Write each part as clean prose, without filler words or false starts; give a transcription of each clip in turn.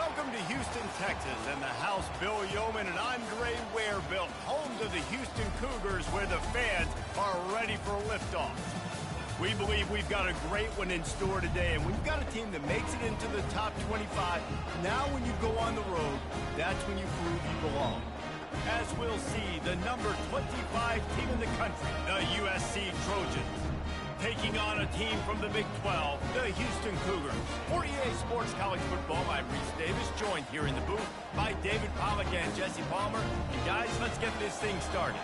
Welcome to Houston, Texas, and the house Bill Yeoman and Andre Ware built, home to the Houston Cougars, where the fans are ready for liftoff. We believe we've got a great one in store today, and we've got a team that makes it into the top 25. Now when you go on the road, that's when you prove you belong. As we'll see, the number 25 team in the country, the USC Trojans, taking on a team from the Big 12, the Houston Cougars. For EA Sports College Football, I'm Reese Davis, joined here in the booth by David Pollack and Jesse Palmer. And guys, let's get this thing started.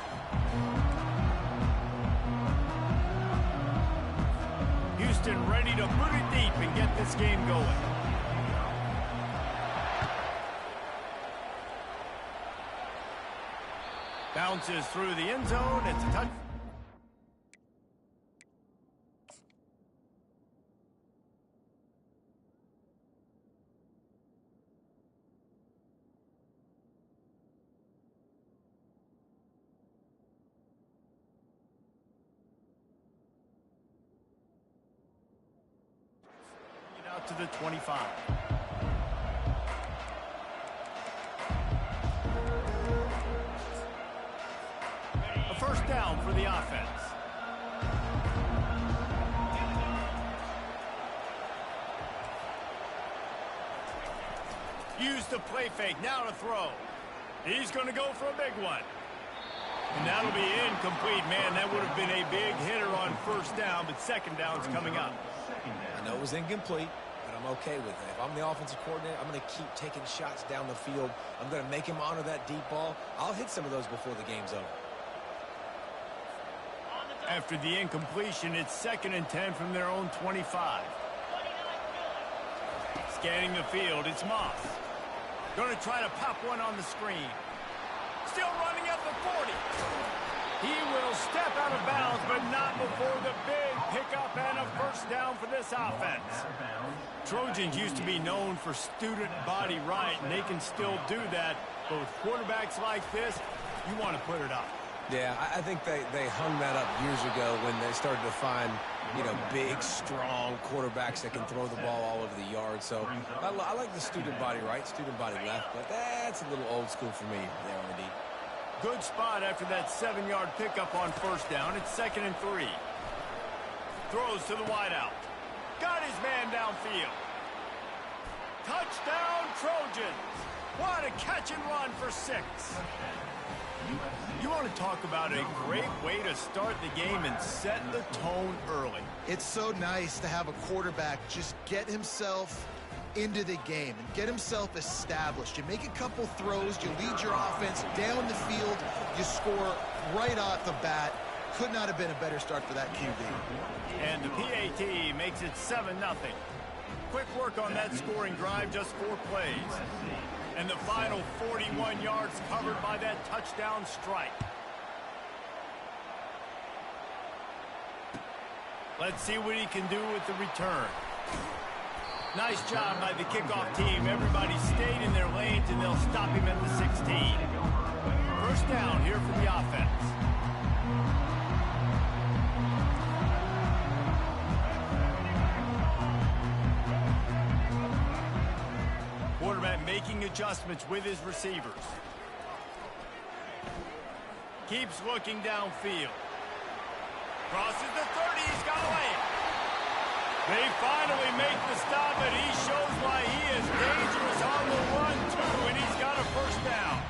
Houston ready to put it deep and get this game going. Bounces through the end zone. It's a touch. Out to the 25. A first down for the offense. Use the play fake, now to throw. He's going to go for a big one. And that'll be incomplete. Man, that would have been a big hitter on first down, but second down's coming up. I know it was incomplete, but I'm okay with it. If I'm the offensive coordinator, I'm going to keep taking shots down the field. I'm going to make him honor that deep ball. I'll hit some of those before the game's over. After the incompletion, it's 2nd and 10 from their own 25. Scanning the field, it's Moss. Going to try to pop one on the screen. Still running at the 40. He will step out of bounds, but not before the big pickup and a first down for this offense. Trojans used to be known for student body right, and they can still do that. But with quarterbacks like this, you want to put it up. Yeah, I think they hung that up years ago when they started to find, big, strong quarterbacks that can throw the ball all over the yard. So I like the student body right, student body left, but that's a little old school for me there, RD. Good spot after that 7-yard pickup on first down. It's 2nd and 3. Throws to the wideout. Got his man downfield. Touchdown, Trojans. What a catch and run for 6. You want to talk about a great way to start the game and set the tone early. It's so nice to have a quarterback just get himself into the game and get himself established. You make a couple throws, you lead your offense down the field, you score right off the bat. Could not have been a better start for that QB. And the PAT makes it 7-0. Quick work on that scoring drive, just 4 plays. And the final 41 yards covered by that touchdown strike. Let's see what he can do with the return. Nice job by the kickoff team. Everybody stayed in their lanes, and they'll stop him at the 16. First down here for the offense. Quarterback making adjustments with his receivers. Keeps looking downfield. Crosses the 30. He's got a lane. They finally make the stop, and he shows why he is dangerous on the run, too, and he's got a first down.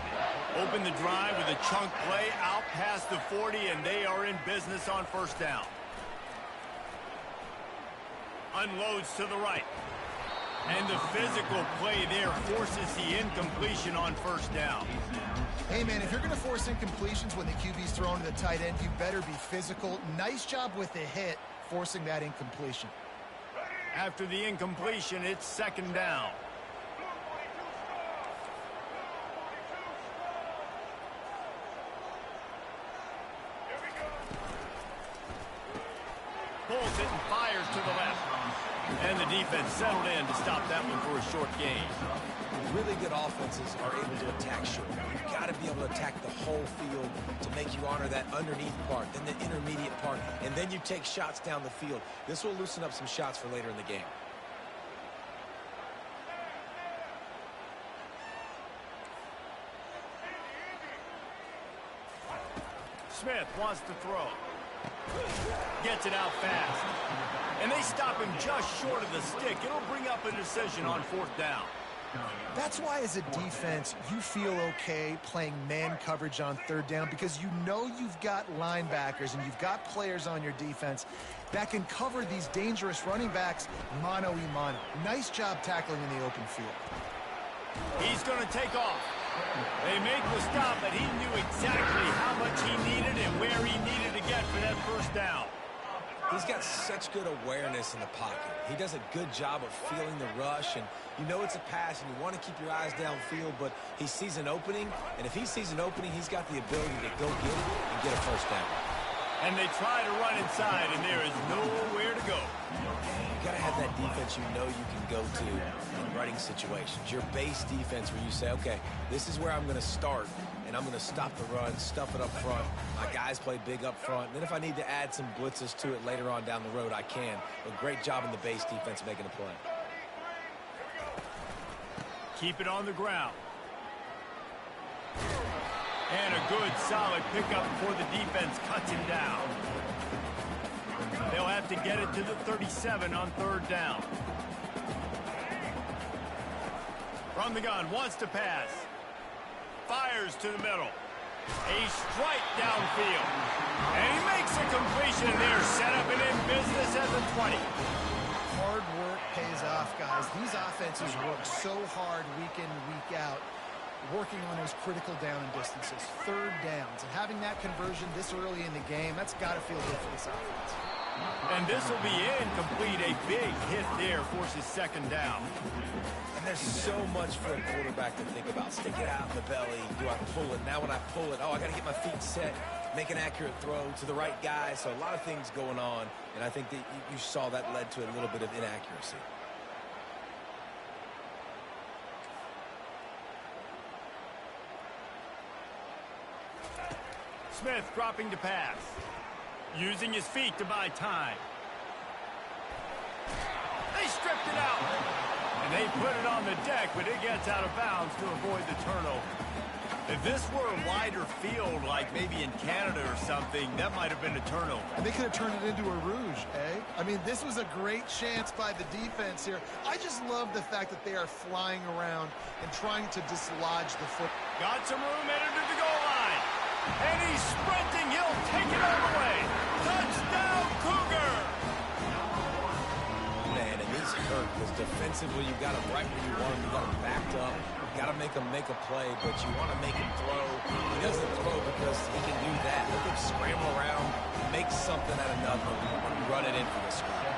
Open the drive with a chunk play out past the 40, and they are in business on first down. Unloads to the right. And the physical play there forces the incompletion on first down. Hey, man, if you're going to force incompletions when the QB's thrown to the tight end, you better be physical. Nice job with the hit, forcing that incompletion. After the incompletion, it's 2nd down. Pulls it and fires to the left. And the defense settled in to stop that one for a short gain. Really good offenses are able to attack short. You've got to be able to attack the whole field to make you honor that underneath part, then the intermediate part, and then you take shots down the field. This will loosen up some shots for later in the game. Smith wants to throw. Gets it out fast. And they stop him just short of the stick. It'll bring up a decision on 4th down. That's why, as a defense, you feel okay playing man coverage on 3rd down, because you know you've got linebackers and you've got players on your defense that can cover these dangerous running backs mano-a-mano. Nice job tackling in the open field. He's going to take off. They make the stop, but he knew exactly how much he needed and where he needed to get for that 1st down. He's got such good awareness in the pocket. He does a good job of feeling the rush, and you know it's a pass, and you want to keep your eyes downfield, but he sees an opening, and if he sees an opening, he's got the ability to go get it and get a 1st down. And they try to run inside, and there is nowhere to go. You got to have that defense you know you can go to in running situations. Your base defense where you say, okay, this is where I'm going to start, and I'm going to stop the run, stuff it up front. My guys play big up front. Then if I need to add some blitzes to it later on down the road, I can. But great job in the base defense making a play. Keep it on the ground. And a good, solid pickup before the defense cuts him down. They'll have to get it to the 37 on 3rd down. From the gun, wants to pass. Fires to the middle. A strike downfield. And he makes a completion there. Set up and in business at the 20. Hard work pays off, guys. These offenses work so hard week in, week out, working on those critical down and distances, 3rd downs. And having that conversion this early in the game, that's got to feel good for this offense. And this will be incomplete. A big hit there forces 2nd down. And there's so much for a quarterback to think about. Stick it out in the belly. Do I pull it? Now when I pull it, oh, I got to get my feet set, make an accurate throw to the right guy. So a lot of things going on, and I think that you saw that led to a little bit of inaccuracy. Smith dropping to pass. Using his feet to buy time. They stripped it out. And they put it on the deck, but it gets out of bounds to avoid the turnover. If this were a wider field, like maybe in Canada or something, that might have been a turnover. And they could have turned it into a rouge, eh? I mean, this was a great chance by the defense here. I just love the fact that they are flying around and trying to dislodge the foot. Got some room headed to the goal line. And he's sprinting. He'll take it all the way. Touchdown, Cougar! Man, and he's hurt because defensively you got him right where you want him. You got him backed up. You got to make him make a play, but you want to make him throw. He doesn't throw because he can do that. Let him scramble around, make something out of nothing, and run it in for the score.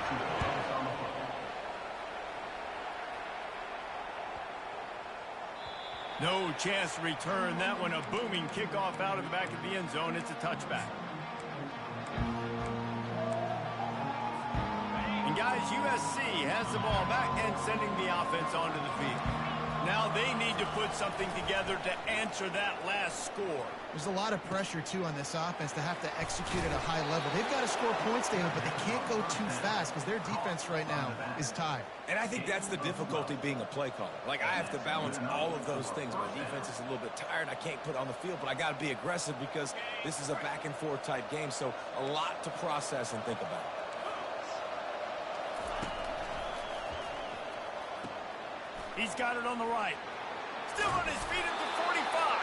No chance to return that one. A booming kickoff out of the back of the end zone. It's a touchback. And guys, USC has the ball back and sending the offense onto the field. Now they need to put something together to answer that last score. There's a lot of pressure, too, on this offense to have to execute at a high level. They've got to score points, David, but they can't go too fast because their defense right now is tied. And I think that's the difficulty being a play caller. Like, I have to balance all of those things. My defense is a little bit tired. I can't put it on the field, but I got to be aggressive because this is a back-and-forth type game, so a lot to process and think about. He's got it on the right. Still on his feet at the 45.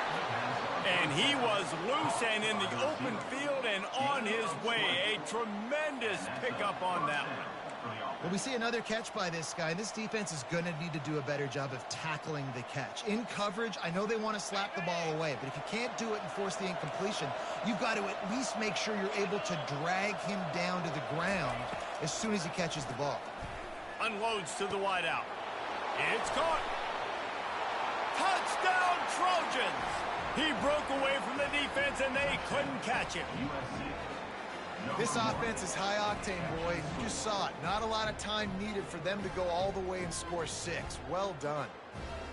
And he was loose and in the open field and on his way. A tremendous pickup on that one. Well, we see another catch by this guy. This defense is going to need to do a better job of tackling the catch. In coverage, I know they want to slap the ball away, but if you can't do it and force the incompletion, you've got to at least make sure you're able to drag him down to the ground as soon as he catches the ball. Unloads to the wideout. It's caught. Touchdown, Trojans! He broke away from the defense, and they couldn't catch him. This offense is high octane, boy. You just saw it. Not a lot of time needed for them to go all the way and score 6. Well done.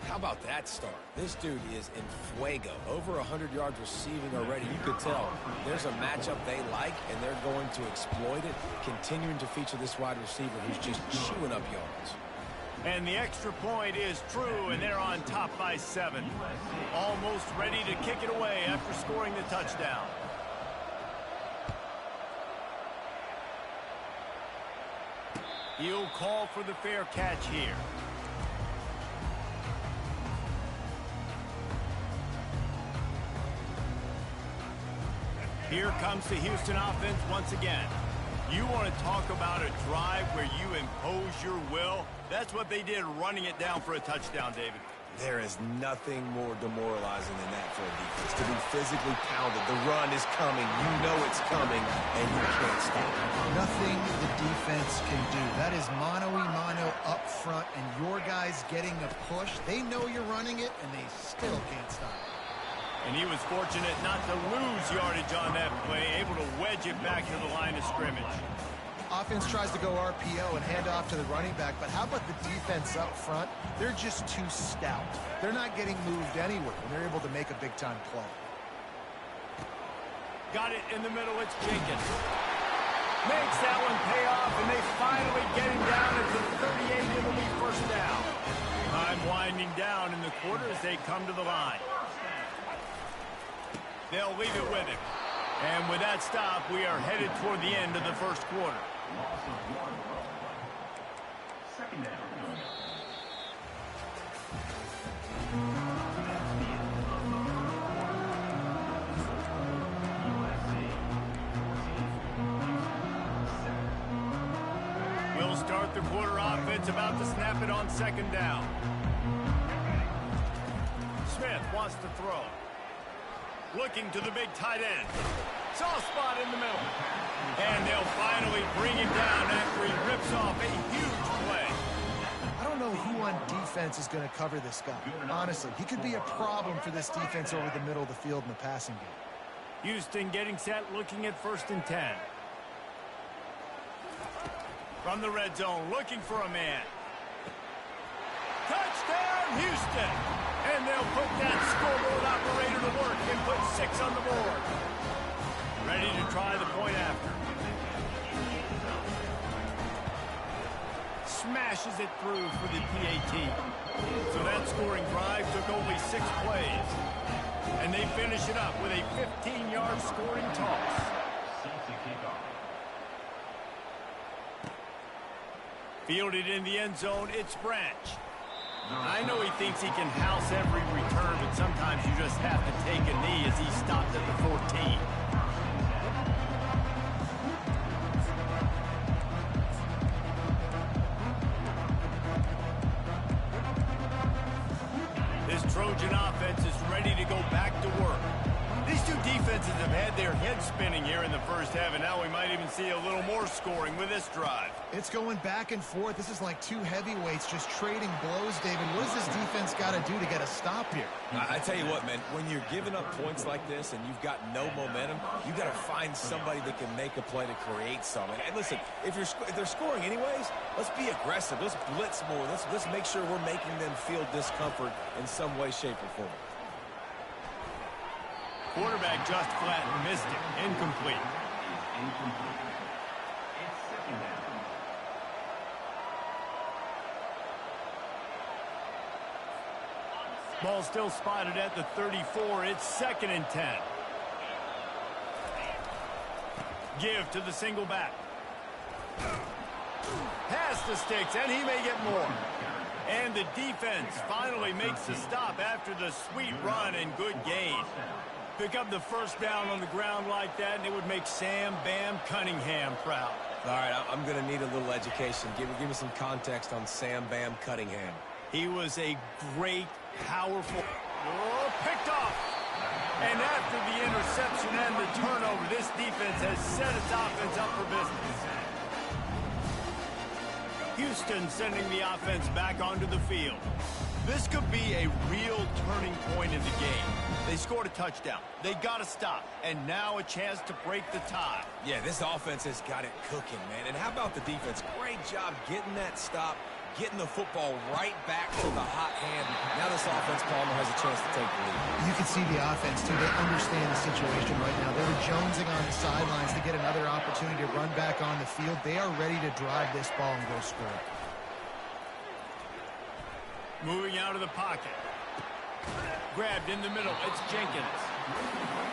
How about that start? This dude is in fuego. Over 100 yards receiving already. You could tell there's a matchup they like, and they're going to exploit it, continuing to feature this wide receiver who's just chewing up yards. And the extra point is true, and they're on top by 7. Almost ready to kick it away after scoring the touchdown. He'll call for the fair catch here. Here comes the Houston offense once again. You want to talk about a drive where you impose your will? That's what they did running it down for a touchdown, David. There is nothing more demoralizing than that for a defense. To be physically pounded. The run is coming. You know it's coming, and you can't stop it. Nothing the defense can do. That is mano-a-mano up front, and your guys getting a push. They know you're running it, and they still can't stop it. And he was fortunate not to lose yardage on that play, able to wedge it back to the line of scrimmage. Offense tries to go RPO and hand off to the running back, but how about the defense up front? They're just too stout. They're not getting moved anywhere when they're able to make a big-time play. Got it in the middle, it's Jenkins. Makes that one pay off, and they finally get him down at the 38. It'll be first down. Time winding down in the quarter as they come to the line. They'll leave it with him. And with that stop, we are headed toward the end of the first quarter. Second down. We'll start the quarter offense, about to snap it on second down. Smith wants to throw. Looking to the big tight end. Soft spot in the middle. And they'll finally bring him down after he rips off a huge play. I don't know who on defense is going to cover this guy. Honestly, he could be a problem for this defense over the middle of the field in the passing game. Houston getting set, looking at 1st and 10. From the red zone, looking for a man. Touchdown, Houston! And they'll put that scoreboard operator to work and put 6 on the board. Ready to try the point after. Smashes it through for the PAT. So that scoring drive took only 6 plays. And they finish it up with a 15-yard scoring toss. Fielded in the end zone, it's Branch. I know he thinks he can house every return, but sometimes you just have to take a knee as he stopped at the 14. This Trojan offense is ready to go back to work. These two defenses have had their heads spinning here in the first half, and now we might even see a little more scoring with this drive. It's going back and forth. This is like two heavyweights just trading blows, David. What does this defense got to do to get a stop here? I tell you what, man, when you're giving up points like this and you've got no momentum, you got to find somebody that can make a play to create something. And listen, if they're scoring anyways, let's be aggressive. Let's blitz more. Let's make sure we're making them feel discomfort in some way, shape, or form. Quarterback just flat missed it. Incomplete. Incomplete. It's second down. Ball still spotted at the 34. It's 2nd and 10. Give to the single back. Pass the sticks, and he may get more. And the defense finally makes the stop after the sweet run and good gain. Pick up the first down on the ground like that, and it would make Sam Bam Cunningham proud. All right, I'm going to need a little education. Give me some context on Sam Bam Cunningham. He was a great, powerful... Oh, picked off! And after the interception and the turnover, this defense has set its offense up for business. Houston sending the offense back onto the field. This could be a real turning point in the game. They scored a touchdown. They got to stop. And now a chance to break the tie. Yeah, this offense has got it cooking, man. And how about the defense? Great job getting that stop, getting the football right back to the hot hand. Now this offense, Palmer, has a chance to take the lead. You can see the offense, too. They understand the situation right now. They were jonesing on the sidelines to get another opportunity to run back on the field. They are ready to drive this ball and go score. Moving out of the pocket. Grabbed in the middle. It's Jenkins.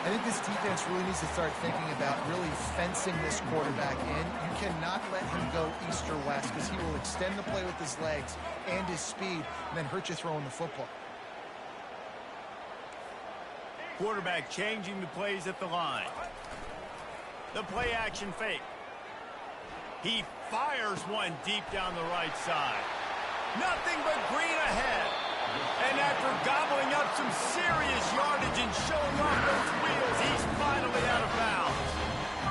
I think this defense really needs to start thinking about really fencing this quarterback in. You cannot let him go east or west because he will extend the play with his legs and his speed and then hurt you throwing the football. Quarterback changing the plays at the line. The play action fake. He fires one deep down the right side. Nothing but green ahead. And after gobbling up some serious yardage and showing off those wheels, he's finally out of bounds.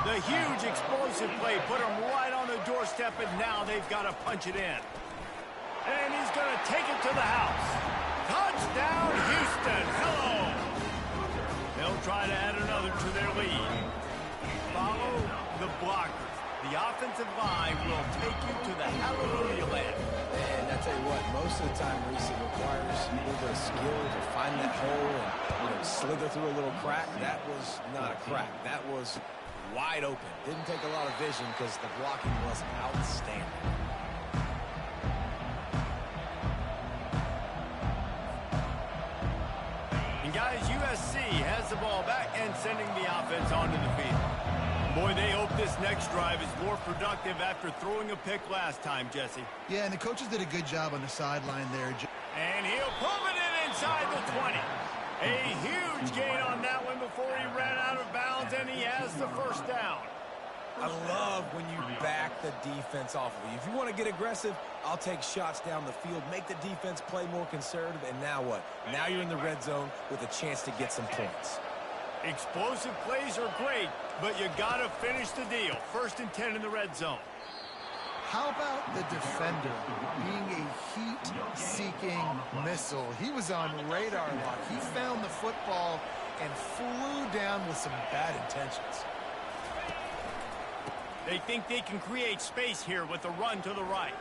The huge explosive play put him right on the doorstep, and now they've got to punch it in. And he's going to take it to the house. Touchdown, Houston. Hello. They'll try to add another to their lead. Follow the blockers. The offensive line will take you to the hallelujah land. And I tell you what, most of the time, Reese, it requires a little bit of skill to find that hole and slither through a little crack. That was not a crack. That was wide open. Didn't take a lot of vision because the blocking was outstanding. And guys, USC has the ball back and sending the offense onto the field. Boy, they hope this next drive is more productive after throwing a pick last time, Jesse. Yeah, and the coaches did a good job on the sideline there. And he'll pull it in inside the 20. A huge gain on that one before he ran out of bounds, and he has the first down. I love when you back the defense off of you. If you want to get aggressive, I'll take shots down the field, make the defense play more conservative, and now what? Now you're in the red zone with a chance to get some points. Explosive plays are great, but you got to finish the deal. 1st and 10 in the red zone. How about the defender being a heat-seeking missile? He was on radar lock. He found the football and flew down with some bad intentions. They think they can create space here with a run to the right.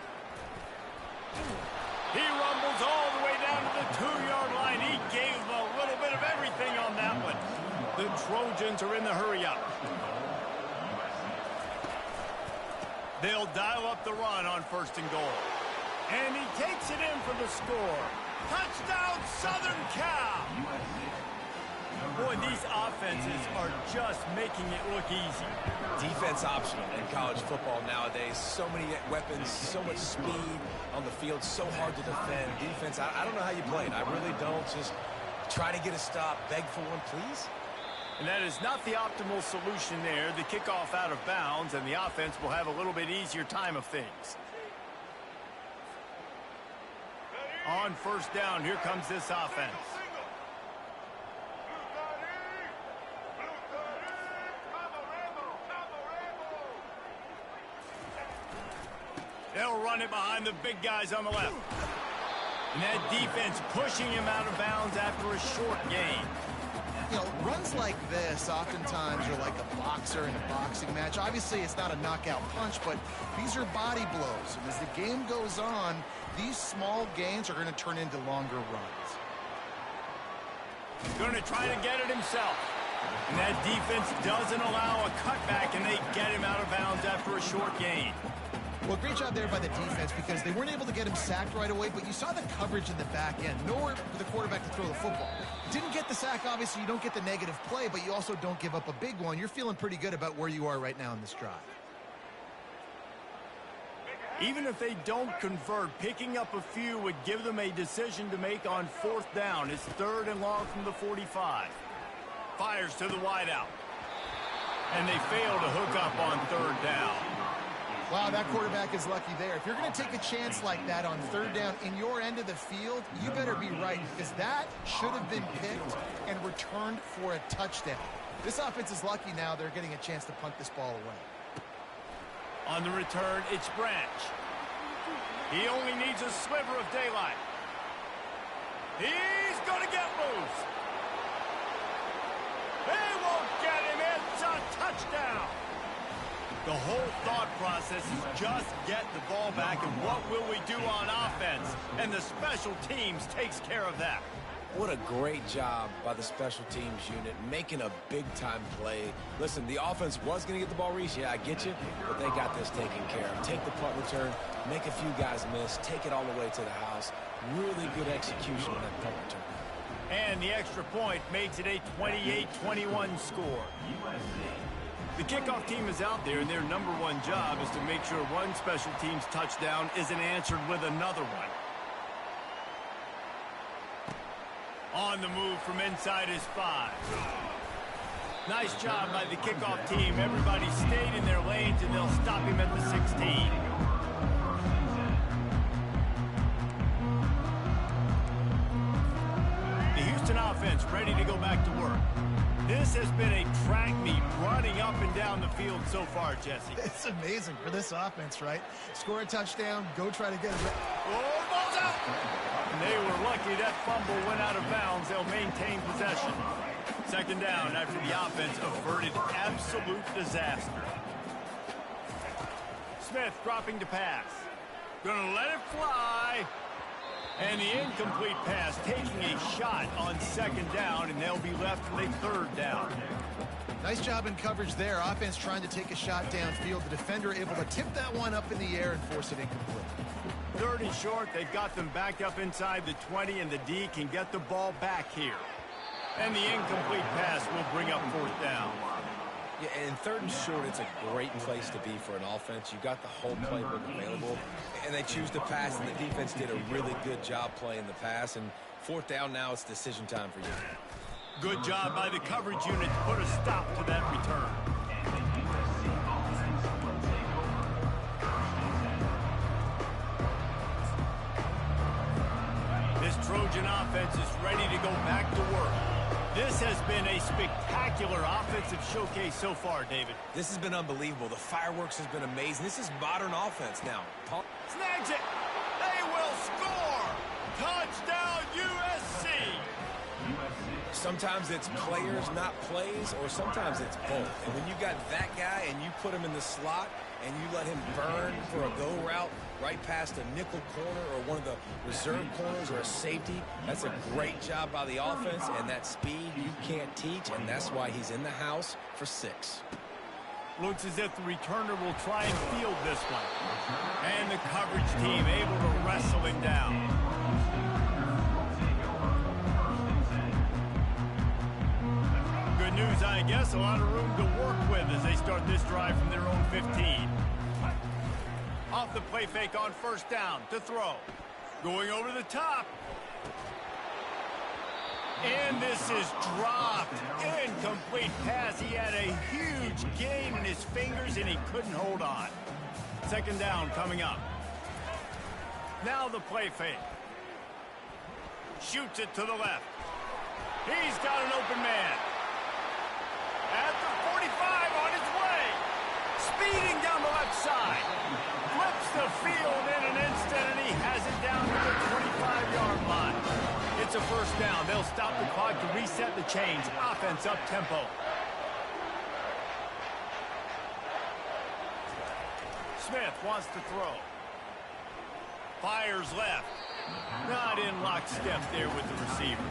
He rumbles all the way down to the 2-yard line. He gave a little bit of everything on that one. The Trojans are in the hurry-up. They'll dial up the run on 1st and goal. And he takes it in for the score. Touchdown, Southern Cal! Boy, these offenses are just making it look easy. Defense optional in college football nowadays. So many weapons, so much speed on the field, so hard to defend. Defense, I don't know how you play it. I really don't. Just try to get a stop, beg for one, please. And that is not the optimal solution there. The kickoff out of bounds, and the offense will have a little bit easier time of things. On 1st down, here comes this offense. They'll run it behind the big guys on the left. And that defense pushing him out of bounds after a short gain. You know, runs like this oftentimes are like a boxer in a boxing match. Obviously, it's not a knockout punch, but these are body blows. And as the game goes on, these small gains are going to turn into longer runs. Going to try to get it himself. And that defense doesn't allow a cutback, and they get him out of bounds after a short gain. Well, great job there by the defense because they weren't able to get him sacked right away, but you saw the coverage in the back end. Nowhere for the quarterback to throw the football. Didn't get the sack, obviously. You don't get the negative play, but you also don't give up a big one. You're feeling pretty good about where you are right now in this drive. Even if they don't convert, picking up a few would give them a decision to make on 4th down. It's 3rd and long from the 45. Fires to the wideout. And they fail to hook up on 3rd down. Wow, that quarterback is lucky there. If you're going to take a chance like that on 3rd down in your end of the field, you better be right because that should have been picked and returned for a touchdown. This offense is lucky now they're getting a chance to punt this ball away. On the return, it's Branch. He only needs a sliver of daylight. He's going to get loose. They won't get him. It's a touchdown. The whole thought process is just get the ball back, and what will we do on offense? And the special teams takes care of that. What a great job by the special teams unit, making a big-time play. Listen, the offense was going to get the ball, Reese. Yeah, I get you, but they got this taken care of. Take the punt return, make a few guys miss, take it all the way to the house. Really good execution on that punt return. And the extra point makes it a 28-21 score. The kickoff team is out there, and their number one job is to make sure one special teams touchdown isn't answered with another one. On the move from inside his 5. Nice job by the kickoff team. Everybody stayed in their lanes, and they'll stop him at the 16. The Houston offense ready to go back to work. This has been a track meet running up and down the field so far, Jesse. It's amazing for this offense, right? Score a touchdown, go try to get it. Oh, ball's out! And they were lucky that fumble went out of bounds. They'll maintain possession. Second down after the offense averted absolute disaster. Smith dropping to pass. Gonna let it fly. And the incomplete pass taking a shot on second down, and they'll be left with a third down. Nice job in coverage there. Offense trying to take a shot downfield. The defender able to tip that one up in the air and force it incomplete. Third and short. They've got them back up inside the 20, and the D can get the ball back here. And the incomplete pass will bring up fourth down. Yeah, and third and short, it's a great place to be for an offense. You got the whole playbook available, and they choose to pass, and the defense did a really good job playing the pass. And fourth down now, it's decision time for you. Good job by the coverage unit to put a stop to that return. This Trojan offense is ready to go back to work. This has been a spectacular offensive showcase so far, David. This has been unbelievable. The fireworks has been amazing. This is modern offense now. Snags it. They will score. Touchdown, USC. Sometimes it's players, not plays, or sometimes it's both. And when you got that guy and you put him in the slot and you let him burn for a go route right past a nickel corner or one of the reserve corners or a safety, that's a great job by the offense, and that speed you can't teach, and that's why he's in the house for 6. Looks as if the returner will try and field this one. And the coverage team able to wrestle him down. Good news, I guess. A lot of room to work with as they start this drive from their own 15. Off the play fake on first down to throw. Going over the top. And this is dropped. Incomplete pass. He had a huge gain in his fingers, and he couldn't hold on. Second down coming up. Now the play fake. Shoots it to the left. He's got an open man. At the 45 on his way. Speeding down the left side. Flips the field in an instant, and he has it down to the 25-yard line. It's a first down. They'll stop the clock to reset the chains. Offense up tempo. Smith wants to throw. Fires left. Not in lockstep there with the receiver.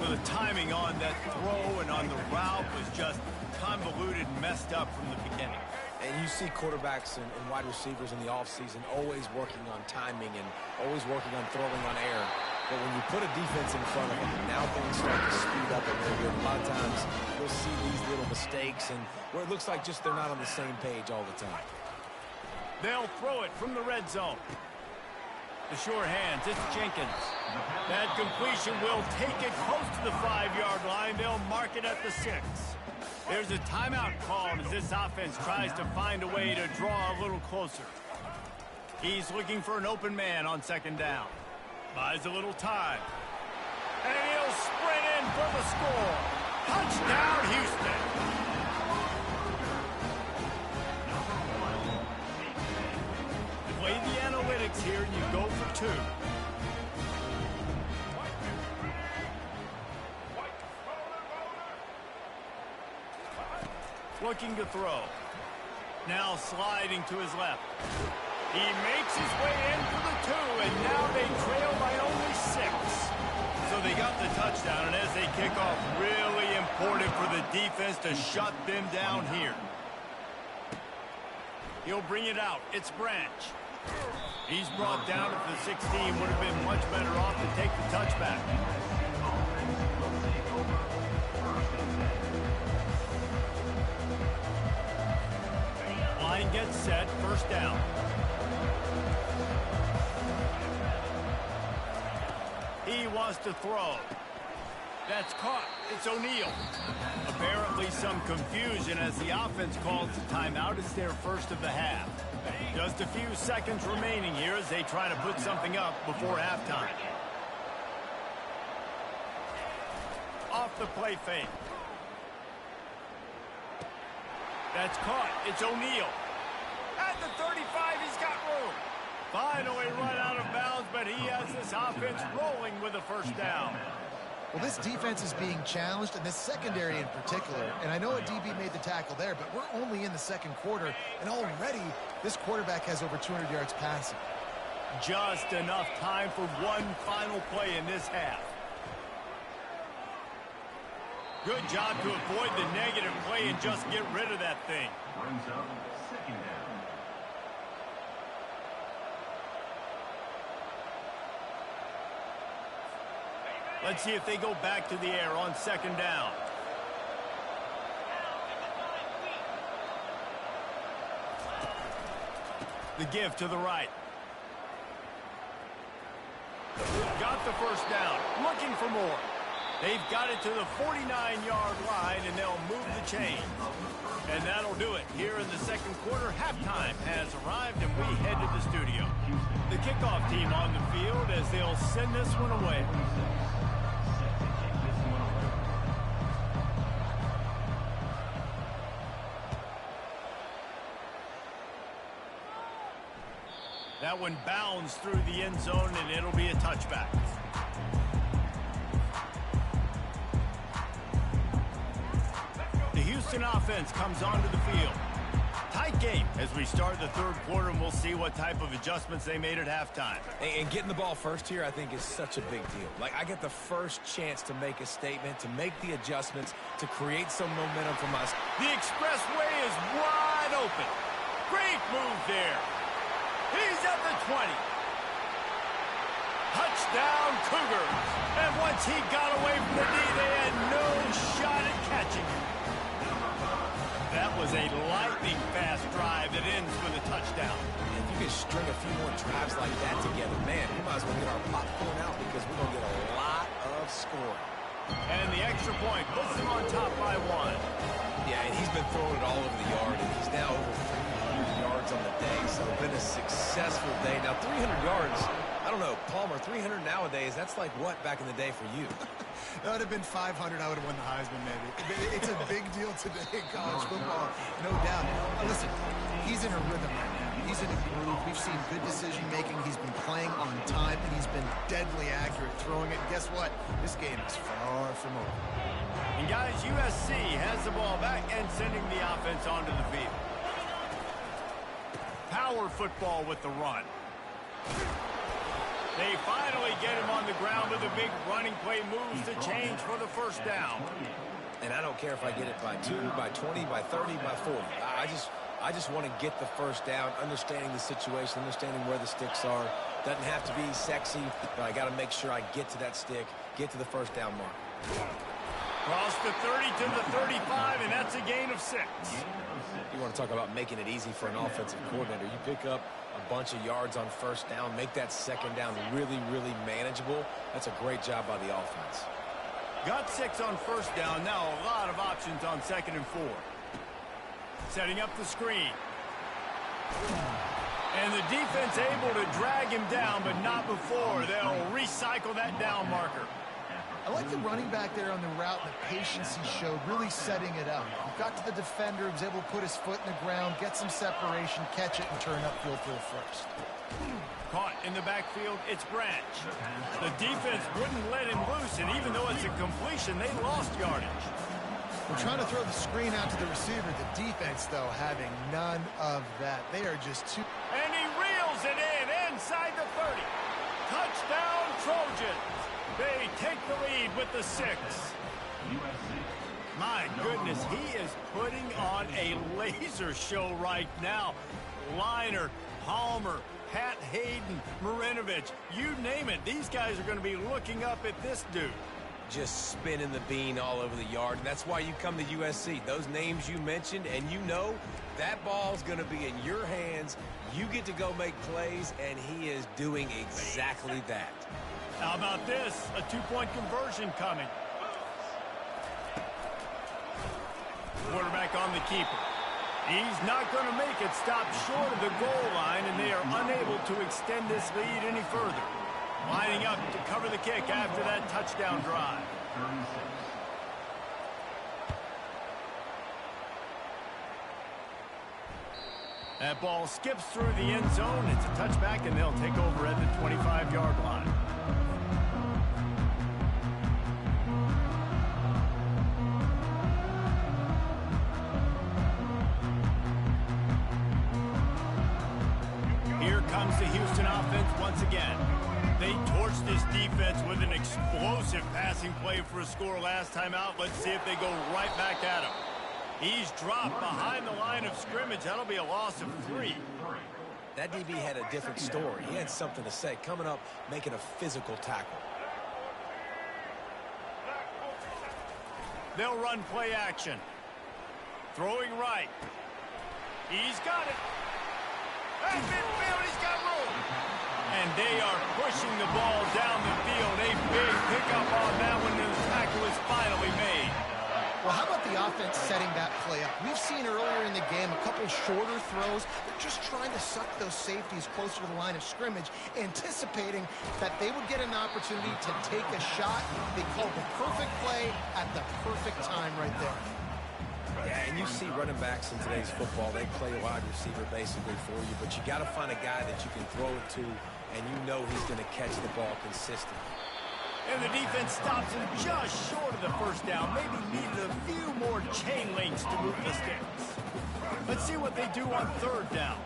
Well, the timing on that throw and on the route was just convoluted and messed up from the beginning. And you see quarterbacks and wide receivers in the offseason always working on timing and always working on throwing on air. But when you put a defense in front of them, now things start to speed up a little bit. A lot of times you'll see these little mistakes and where it looks like just they're not on the same page all the time. They'll throw it from the red zone. The sure hands, it's Jenkins. That completion will take it close to the 5-yard line. They'll mark it at the 6. There's a timeout called as this offense tries to find a way to draw a little closer. He's looking for an open man on second down. Buys a little time. And he'll sprint in for the score. Touchdown, Houston. Play the analytics here, and you go for 2. Looking to throw. Now sliding to his left. He makes his way in for the 2, and now they trail by only 6. So they got the touchdown, and as they kick off, really important for the defense to shut them down here. He'll bring it out. It's Branch. He's brought down at the 16. Would have been much better off to take the touchback. line gets set, first down. He wants to throw. That's caught. It's O'Neal. Apparently some confusion as the offense calls the timeout. It's their first of the half. Just a few seconds remaining here as they try to put something up before halftime. Off the play fake. That's caught. It's O'Neal. At the 35, he's got room. Finally run out of bounds, but he has this offense rolling with a first down. Well, this defense is being challenged, and this secondary in particular. And I know a DB made the tackle there, but we're only in the second quarter, and already this quarterback has over 200 yards passing. Just enough time for one final play in this half. Good job to avoid the negative play and just get rid of that thing. Brings up second down. Let's see if they go back to the air on second down. The give to the right. Got the first down. Looking for more. They've got it to the 49-yard line, and they'll move the chains. And that'll do it. Here in the second quarter, halftime has arrived, and we head to the studio. The kickoff team on the field as they'll send this one away. That one bounds through the end zone, and it'll be a touchback. The Houston offense comes onto the field. Tight game as we start the third quarter, and we'll see what type of adjustments they made at halftime. And getting the ball first here, I think, is such a big deal. Like, I get the first chance to make a statement, to make the adjustments, to create some momentum for us. The expressway is wide open. Great move there. He's at the 20. Touchdown, Cougars. And once he got away from the D, they had no shot at catching him. That was a lightning-fast drive that ends with a touchdown. If you can string a few more drives like that together, man, we might as well get our popcorn out because we're going to get a lot of scoring. And the extra point puts them on top by one. Yeah, and he's been throwing it all over the yard, and he's now over 300 yards on the day, so it's been a successful day. Now, 300 yards, I don't know, Palmer, 300 nowadays, that's like what back in the day for you? That would have been 500. I would have won the Heisman, maybe. It's a big deal today in college football, no doubt. Now, listen, he's in a rhythm right now. He's in a groove. We've seen good decision-making. He's been playing on time, and he's been deadly accurate throwing it. And guess what? This game is far from over. And, guys, USC has the ball back and sending the offense onto the field. Power football with the run. They finally get him on the ground with a big running play, moves the change for the first down. And I don't care if I get it by 2, by 20, by 30, by 40. I just want to get the first down, understanding the situation, understanding where the sticks are. Doesn't have to be sexy, but I got to make sure I get to that stick, get to the first down mark. Cross the 30 to the 35, and that's a gain of 6. You want to talk about making it easy for an offensive coordinator. You pick up a bunch of yards on first down, make that second down really, really manageable. That's a great job by the offense. Got 6 on first down. Now a lot of options on second and 4. Setting up the screen. And the defense able to drag him down, but not before. They'll recycle that down marker. I like the running back there on the route and the patience he showed, really setting it up. He got to the defender, was able to put his foot in the ground, get some separation, catch it, and turn upfield for the first. Caught in the backfield, it's Branch. The defense wouldn't let him loose, and even though it's a completion, they lost yardage. We're trying to throw the screen out to the receiver. The defense, though, having none of that. They are just too... And he reels it in inside the 30. Touchdown, Trojans. They take the lead with the 6. My goodness, he is putting on a laser show right now. Liner, Palmer, Pat Hayden, Marinovich, you name it. These guys are going to be looking up at this dude. just spinning the bean all over the yard. And that's why you come to USC. Those names you mentioned, and you know that ball's going to be in your hands. You get to go make plays, and he is doing exactly that. How about this? A two-point conversion coming. Quarterback on the keeper. He's not going to make it stop short of the goal line, and they are unable to extend this lead any further. Lining up to cover the kick after that touchdown drive. 36. That ball skips through the end zone. It's a touchback, and they'll take over at the 25-yard line. Here comes the Houston offense once again. They torched this defense with an explosive passing play for a score last time out. Let's see if they go right back at him. He's dropped behind the line of scrimmage. That'll be a loss of 3. That DB had a different story. He had something to say, coming up, making a physical tackle. They'll run play action. Throwing right. He's got it. At midfield, he's got room. And they are pushing the ball down the field. A big pickup on that one, and the tackle is finally made. Well, how about the offense setting that play up? We've seen earlier in the game a couple shorter throws. They're just trying to suck those safeties closer to the line of scrimmage, anticipating that they would get an opportunity to take a shot. They called the perfect play at the perfect time right there. Yeah, and you see running backs in today's football, they play wide receiver basically for you, but you got to find a guy that you can throw it to, and you know he's going to catch the ball consistently. And the defense stops him just short of the first down. Maybe needed a few more chain links to move the sticks. Let's see what they do on third down.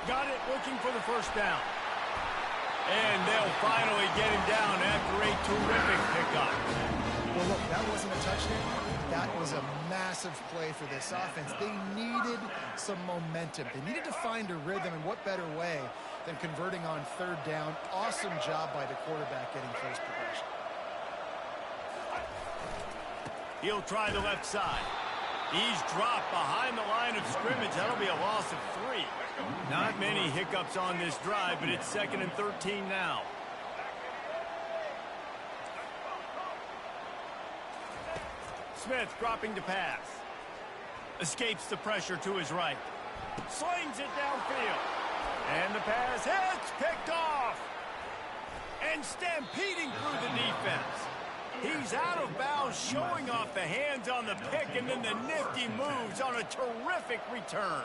Got it, looking for the first down. And they'll finally get him down after a terrific pickup. Well, look, that wasn't a touchdown. That was a massive play for this offense. They needed some momentum. They needed to find a rhythm, and what better way than converting on third down. Awesome job by the quarterback getting close progression. He'll try the left side. He's dropped behind the line of scrimmage. That'll be a loss of 3. Not many hiccups on this drive, but it's 2nd and 13 now. Smith dropping to pass. Escapes the pressure to his right. Slings it downfield. And the pass hits, picked off. And stampeding through the defense. He's out of bounds, showing off the hands on the pick, and then the nifty moves on a terrific return.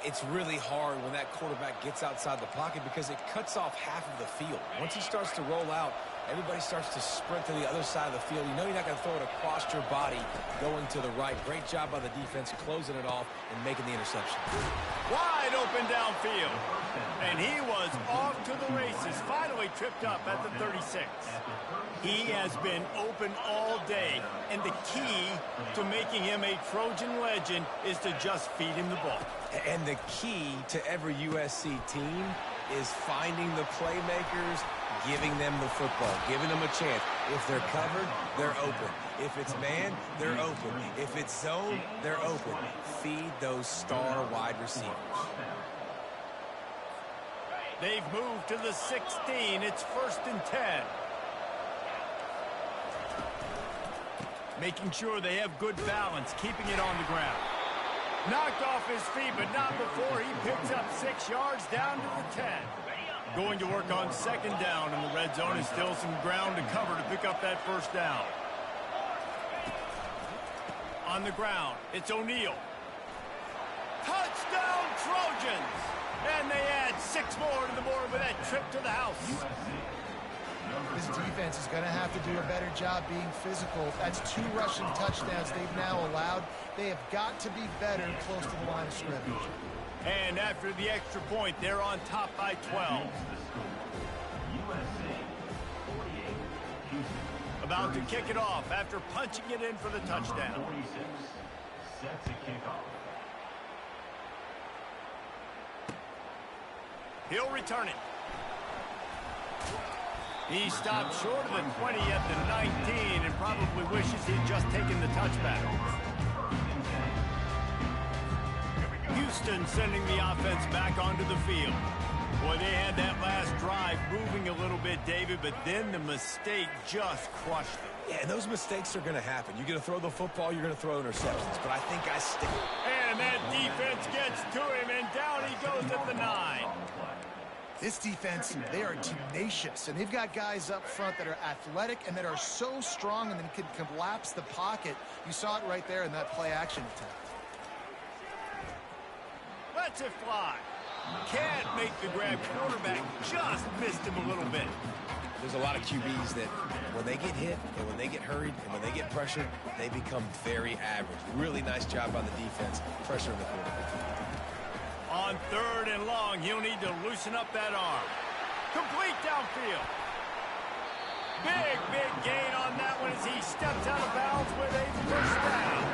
It's really hard when that quarterback gets outside the pocket because it cuts off half of the field. Once he starts to roll out, everybody starts to sprint to the other side of the field. You know you're not going to throw it across your body going to the right. Great job by the defense closing it off and making the interception. Wide open downfield. And he was off to the races. Finally tripped up at the 36. He has been open all day. And the key to making him a Trojan legend is to just feed him the ball. And the key to every USC team is finding the playmakers, giving them the football, giving them a chance. If they're covered, they're open. If it's man, they're open. If it's zone, they're open. Feed those star wide receivers. They've moved to the 16. It's 1st and 10. Making sure they have good balance, keeping it on the ground. Knocked off his feet, but not before he picks up 6 yards down to the 10. Going to work on 2nd down, and the red zone is still some ground to cover to pick up that first down. On the ground, it's O'Neal. Touchdown, Trojans! And they add 6 more to the board with that trip to the house. This defense is going to have to do a better job being physical. That's 2 rushing touchdowns they've now allowed. They have got to be better close to the line of scrimmage. And after the extra point, they're on top by 12. About to kick it off after punching it in for the touchdown. 46. Set to kick off. He'll return it. He stopped short of the 20 at the 19 and probably wishes he'd just taken the touchback. Houston sending the offense back onto the field. Boy, they had that last drive moving a little bit, David, but then the mistake just crushed them. Yeah, and those mistakes are going to happen. You're going to throw the football, you're going to throw interceptions, but I think I stick. And that defense gets to him, and down he goes at the 9. This defense, they are tenacious, and they've got guys up front that are athletic and that are so strong and then can collapse the pocket. You saw it right there in that play-action attack. Lets it fly. Can't make the grab. Quarterback just missed him a little bit. There's a lot of QBs that when they get hit and when they get hurried and when they get pressured, they become very average. Really nice job on the defense, pressuring the quarterback. On 3rd and long, he'll need to loosen up that arm. Complete downfield. Big gain on that one as he steps out of bounds with a first down.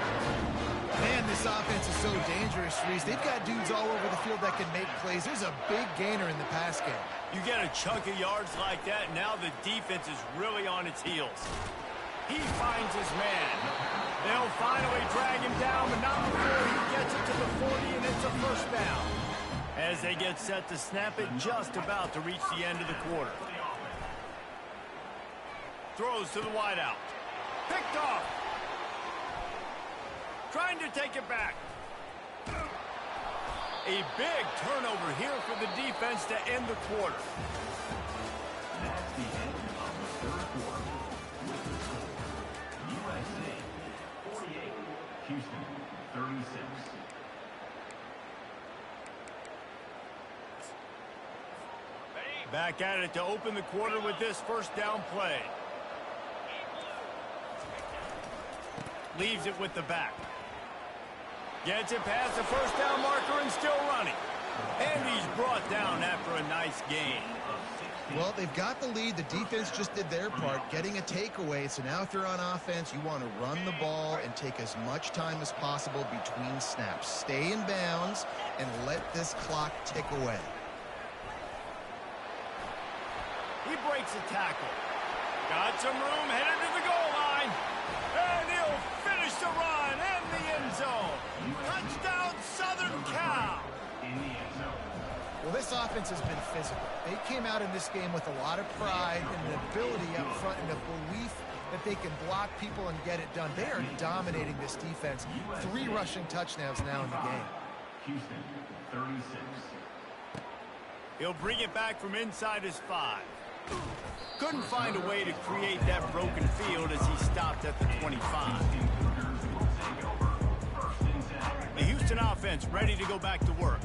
Man, this offense is so dangerous, Reese. They've got dudes all over the field that can make plays. There's a big gainer in the pass game. You get a chunk of yards like that, now the defense is really on its heels. He finds his man. They'll finally drag him down, but not before he gets it to the 40, and it's a first down. As they get set to snap it, just about to reach the end of the quarter. Throws to the wideout. Picked off. Trying to take it back. A big turnover here for the defense to end the quarter. That's the end of the 3rd quarter. USA 48, Houston 36. Back at it to open the quarter with this first down play. Leaves it with the back. Gets it past the first down marker and still running. And he's brought down after a nice gain. Well, they've got the lead. The defense just did their part, getting a takeaway. So now if they're on offense, you want to run the ball and take as much time as possible between snaps. Stay in bounds and let this clock tick away. He breaks a tackle. Got some room, headed to the goal line. And he'll finish the run in the end zone. Touchdown, Southern Cal. In the end zone. Well, this offense has been physical. They came out in this game with a lot of pride and the ability up front and the belief that they can block people and get it done. They are dominating this defense. 3 rushing touchdowns now in the game. Houston 36. He'll bring it back from inside his 5. Couldn't find a way to create that broken field as he stopped at the 25. The Houston offense ready to go back to work.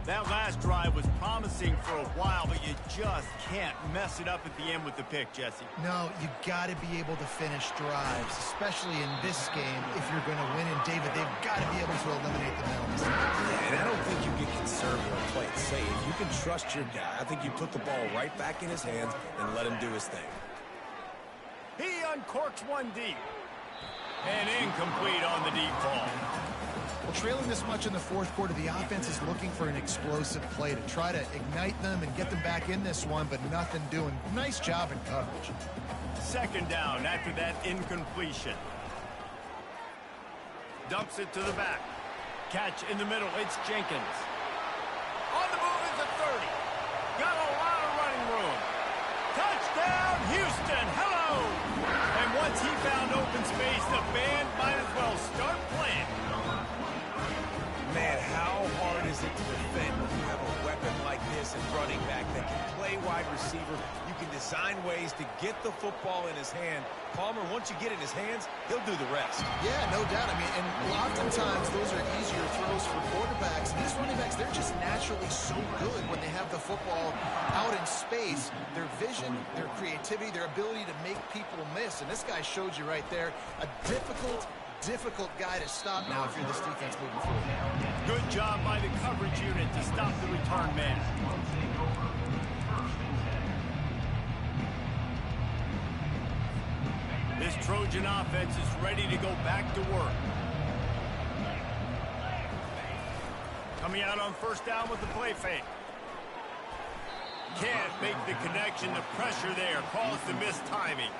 That last drive was promising for a while, but you just can't mess it up at the end with the pick, Jesse. No, you got to be able to finish drives, especially in this game. If you're going to win, and David, they've got to be able to eliminate the penalties. Yeah, and I don't think you get conservative or play it safe. You can trust your guy. I think you put the ball right back in his hands and let him do his thing. He uncorks one deep. And incomplete on the deep ball. Well, trailing this much in the 4th quarter, the offense is looking for an explosive play to try to ignite them and get them back in this one, but nothing doing. Nice job in coverage. 2nd down after that incompletion. Dumps it to the back. Catch in the middle. It's Jenkins. On the move is the 30. Got a lot of running room. Touchdown, Houston. Hello. And once he found open space, the band might as well start playing. Man, how hard is it to defend when you have a weapon like this and running back that can play wide receiver? You can design ways to get the football in his hand. Palmer, once you get it in his hands, he'll do the rest. Yeah, no doubt. I mean, and oftentimes those are easier throws for quarterbacks. And these running backs, they're just naturally so good when they have the football out in space. Their vision, their creativity, their ability to make people miss. And this guy showed you right there a difficult guy to stop now if you're this defense moving forward. Good job by the coverage unit to stop the return man. This Trojan offense is ready to go back to work. Coming out on 1st down with the play fake. can't make the connection. The pressure there caused the missed timing.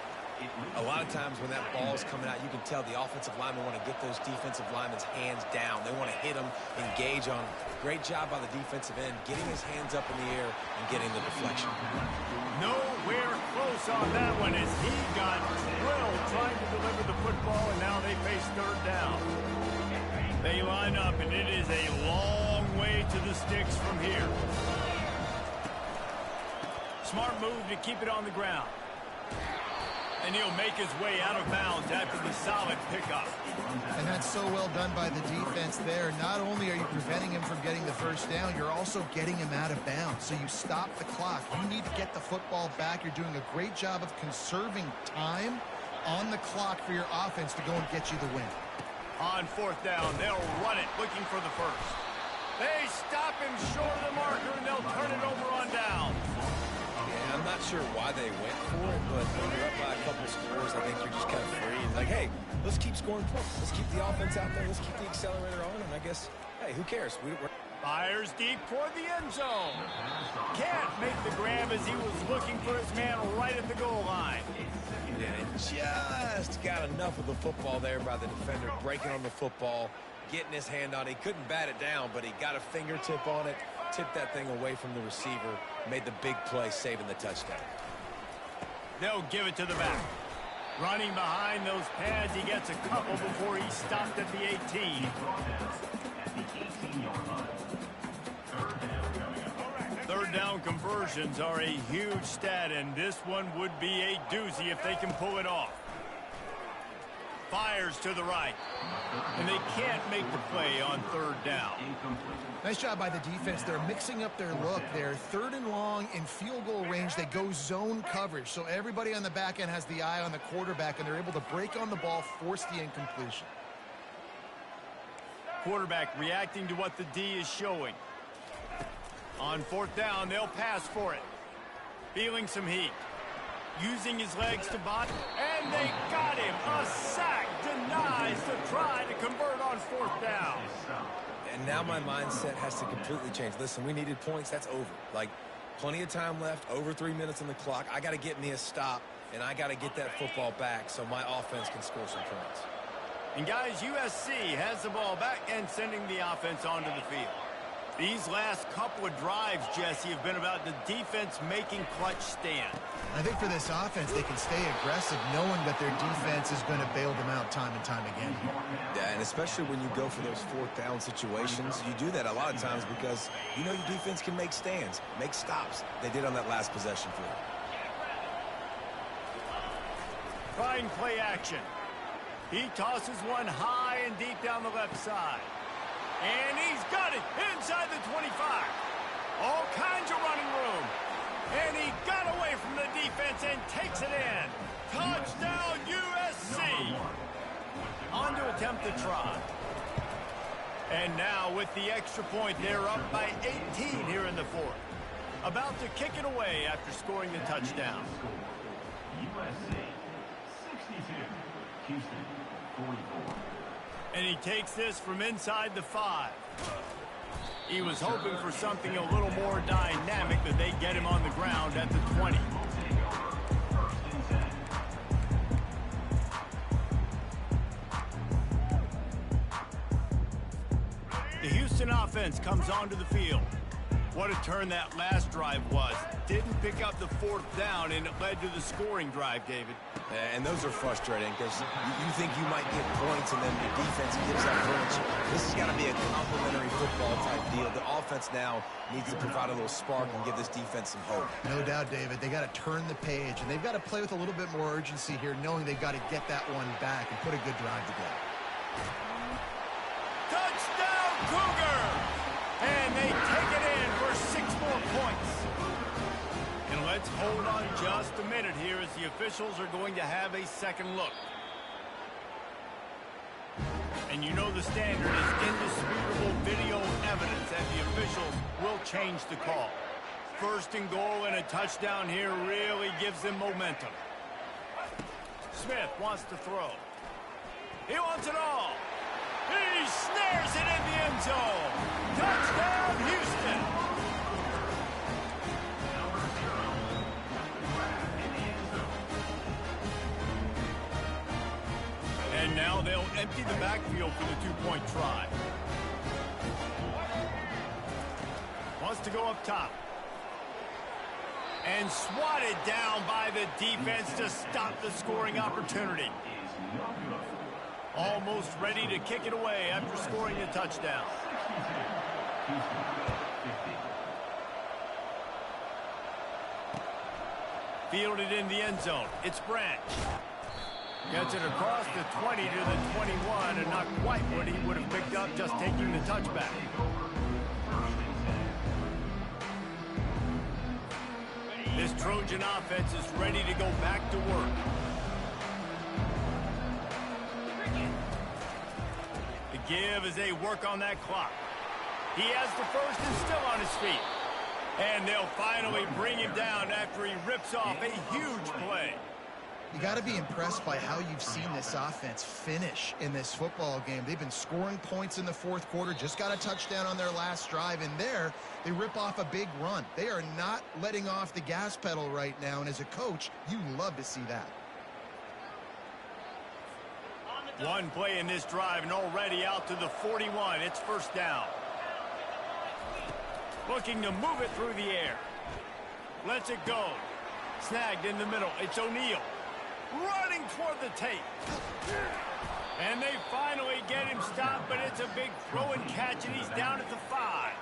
A lot of times when that ball is coming out, you can tell the offensive linemen want to get those defensive linemen's hands down. They want to hit them, engage on them. Great job by the defensive end, getting his hands up in the air and getting the deflection. Nowhere close on that one as he got drilled trying to deliver the football, and now they face third down. They line up, and it is a long way to the sticks from here. Smart move to keep it on the ground. And he'll make his way out of bounds after the solid pickup. And that's so well done by the defense there. Not only are you preventing him from getting the first down, you're also getting him out of bounds. So you stop the clock. You need to get the football back. You're doing a great job of conserving time on the clock for your offense to go and get you the win. On fourth down, they'll run it, looking for the first. They stop him short of the marker, and they'll turn it over on down. I'm not sure why they went for it, but when you're up by a couple scores, I think you're just kind of free. It's like, hey, let's keep scoring points. Let's keep the offense out there. Let's keep the accelerator on, and I guess, hey, who cares? We're Fires deep toward the end zone. Can't make the grab as he was looking for his man right at the goal line. and just got enough of the football there by the defender, breaking on the football, getting his hand on it. He couldn't bat it down, but he got a fingertip on it, tipped that thing away from the receiver, made the big play, saving the touchdown. They'll give it to the back. Running behind those pads, he gets a couple before he stopped at the 18. Third down conversions are a huge stat, and this one would be a doozy if they can pull it off. Fires to the right, and they can't make the play on third down. Nice job by the defense. They're mixing up their look. They're third and long in field goal range. They go zone coverage, so everybody on the back end has the eye on the quarterback, and they're able to break on the ball, force the incompletion. Quarterback reacting to what the D is showing. On fourth down, they'll pass for it. Feeling some heat. Using his legs to bot, and they got him. A sack denies to try to convert on fourth down. And now my mindset has to completely change. Listen, we needed points. That's over. Like, plenty of time left, over 3 minutes on the clock. I got to get me a stop, and I got to get that football back so my offense can score some points. And guys, USC has the ball back and sending the offense onto the field. These last couple of drives, Jesse, have been about the defense making clutch stand. I think for this offense, they can stay aggressive knowing that their defense is going to bail them out time and time again. Yeah, and especially when you go for those fourth down situations, you do that a lot of times because you know your defense can make stands, make stops. They did on that last possession for them. Trying play action. He tosses one high and deep down the left side. And he's got it inside the 25. All kinds of running room. And he got away from the defense and takes it in. Touchdown, USC. On to attempt the try. And now with the extra point, they're up by 18 here in the fourth. About to kick it away after scoring the touchdown. USC 62, Houston 44. And he takes this from inside the 5. He was hoping for something a little more dynamic, that they get him on the ground at the 20. The Houston offense comes onto the field. What a turn that last drive was. Didn't pick up the fourth down, and it led to the scoring drive, David. And those are frustrating because you think you might get points and then the defense gives up points. This has got to be a complementary football type deal. The offense now needs to provide a little spark and give this defense some hope. No doubt, David. They got to turn the page, and they've got to play with a little bit more urgency here, knowing they've got to get that one back and put a good drive together. Touchdown, Cougar! And they take it in for 6 more points. And let's hold on just a minute here as the officials are going to have a second look. And you know the standard is indisputable video evidence, and the officials will change the call. First and goal and a touchdown here really gives them momentum. Smith wants to throw. He wants it all. He snares it in the end zone. Touchdown, Houston. now they'll empty the backfield for the two-point try. Wants to go up top. And swatted down by the defense to stop the scoring opportunity. Almost ready to kick it away after scoring a touchdown. Fielded in the end zone. It's Branch. Gets it across the 20 to the 21, and not quite what he would have picked up just taking the touchback. This Trojan offense is ready to go back to work. The give as they work on that clock. He has the first and still on his feet. And they'll finally bring him down after he rips off a huge play. You got to be impressed by how you've seen this offense finish in this football game. They've been scoring points in the fourth quarter, just got a touchdown on their last drive, and there they rip off a big run. They are not letting off the gas pedal right now, and as a coach, you love to see that. One play in this drive, and already out to the 41. It's first down. Looking to move it through the air. Lets it go. Snagged in the middle. It's O'Neal. Running toward the tape. And they finally get him stopped, but it's a big throw and catch, and he's down at the 5.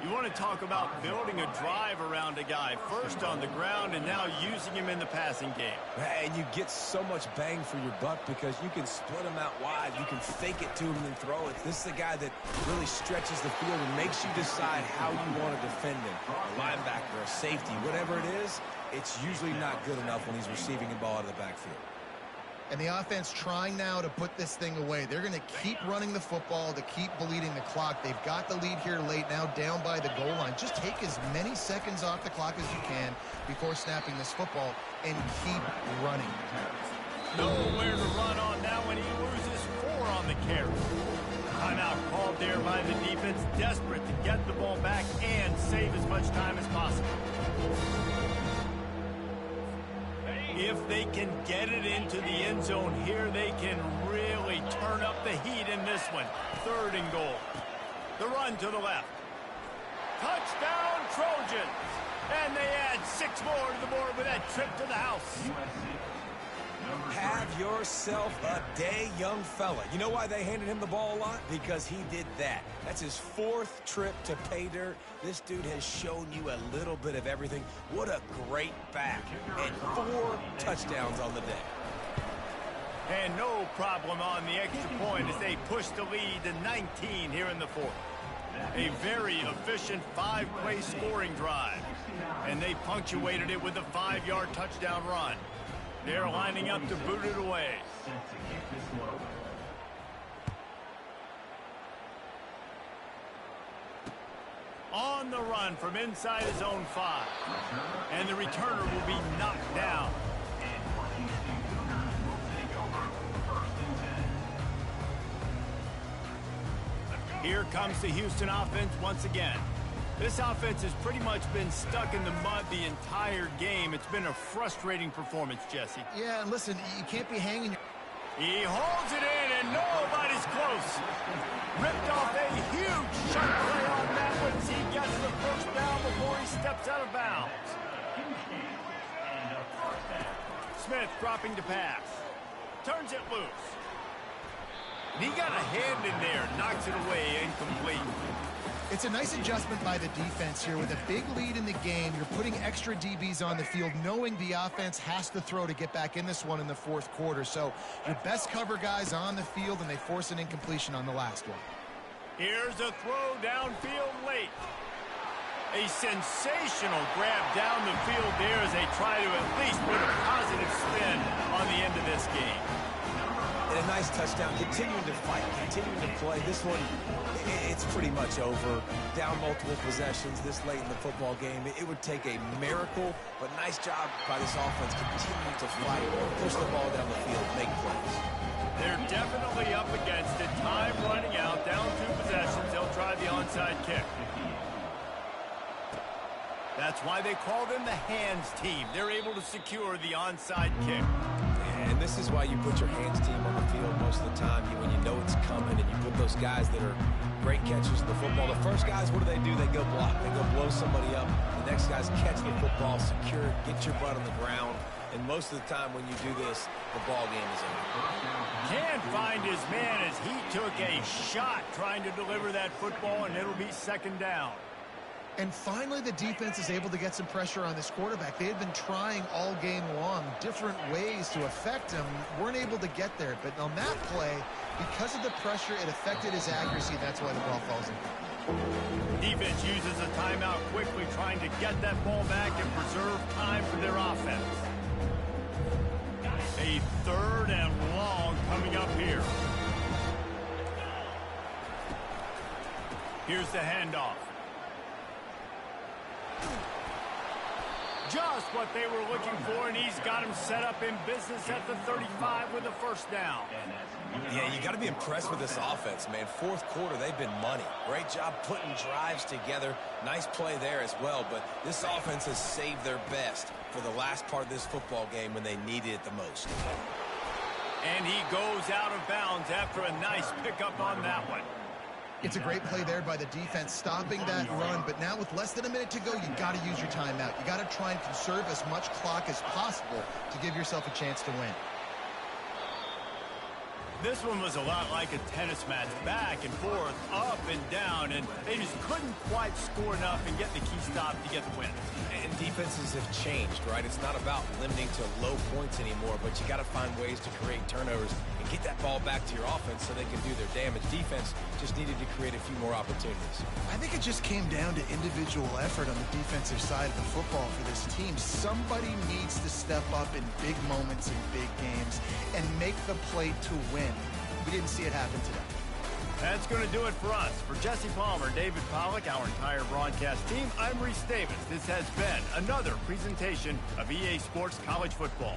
You want to talk about building a drive around a guy. First on the ground, and now using him in the passing game. And you get so much bang for your buck because you can split him out wide. You can fake it to him and throw it. This is the guy that really stretches the field and makes you decide how you want to defend him. A linebacker, a safety, whatever it is, it's usually not good enough when he's receiving the ball out of the backfield. And the offense trying now to put this thing away. They're going to keep running the football to keep bleeding the clock. They've got the lead here late, now down by the goal line. Just take as many seconds off the clock as you can before snapping this football and keep running. Nowhere to run on now when he loses 4 on the carry. Timeout called there by the defense, desperate to get the ball back and save as much time as possible. If they can get it into the end zone here, they can really turn up the heat in this one. 3rd and goal. The run to the left. Touchdown, Trojans! And they add 6 more to the board with that trip to the house. Have yourself a day, young fella. You know why they handed him the ball a lot? Because he did that. That's his 4th trip to pay dirt. This dude has shown you a little bit of everything. What a great back. And 4 touchdowns on the day. And no problem on the extra point as they push the lead to 19 here in the 4th. A very efficient 5-play scoring drive. And they punctuated it with a 5-yard touchdown run. They're lining up to boot it away. On the run from inside his own 5. And the returner will be knocked down. Here comes the Houston offense once again. This offense has pretty much been stuck in the mud the entire game. It's been a frustrating performance, Jesse. Yeah, and listen, you can't be hanging. He holds it in, and nobody's close. Ripped off a huge shot play on that one as he gets the first down before he steps out of bounds. Smith dropping to pass. Turns it loose. And he got a hand in there, knocks it away, incomplete. It's a nice adjustment by the defense here. With a big lead in the game, you're putting extra DBs on the field, knowing the offense has to throw to get back in this one in the 4th quarter. So your best cover guys on the field, and they force an incompletion on the last one. Here's a throw downfield late. A sensational grab down the field there as they try to at least put a positive spin on the end of this game. And a nice touchdown, continuing to fight, continuing to play. This one, it's pretty much over. Down multiple possessions this late in the football game. It would take a miracle, but nice job by this offense continuing to fight, push the ball down the field, make plays. They're definitely up against it. Time running out, down 2 possessions. They'll try the onside kick. That's why they call them the hands team. They're able to secure the onside kick. And this is why you put your hands team on the field most of the time when you know it's coming, and you put those guys that are great catchers of the football. The first guys, what do? They go block. They go blow somebody up. The next guys catch the football, secure it, get your butt on the ground. And most of the time when you do this, the ball game is over. Can't find his man as he took a shot trying to deliver that football, and it'll be second down. And finally, the defense is able to get some pressure on this quarterback. They had been trying all game long different ways to affect him. Weren't able to get there. But on that play, because of the pressure, it affected his accuracy. That's why the ball falls in. Defense uses a timeout quickly, trying to get that ball back and preserve time for their offense. A third and long coming up here. Here's the handoff. Just what they were looking for, and he's got him set up in business at the 35 with a first down. Yeah, you got to be impressed with this offense, man. Fourth quarter, they've been money. Great job putting drives together. Nice play there as well, but this offense has saved their best for the last part of this football game when they needed it the most. And he goes out of bounds after a nice pickup on that one. It's a great play there by the defense, stopping that run. But now with less than a minute to go, you got to use your timeout. You got to try and conserve as much clock as possible to give yourself a chance to win. This one was a lot like a tennis match, back and forth, up and down, and they just couldn't quite score enough and get the key stop to get the win. And defenses have changed, right? It's not about limiting to low points anymore, but you got to find ways to create turnovers and get that ball back to your offense so they can do their damage. Defense just needed to create a few more opportunities. I think it just came down to individual effort on the defensive side of the football for this team. Somebody needs to step up in big moments in big games and make the play to win. We didn't see it happen today. That's going to do it for us. For Jesse Palmer, David Pollack, our entire broadcast team, I'm Reese Davis. This has been another presentation of EA Sports College Football.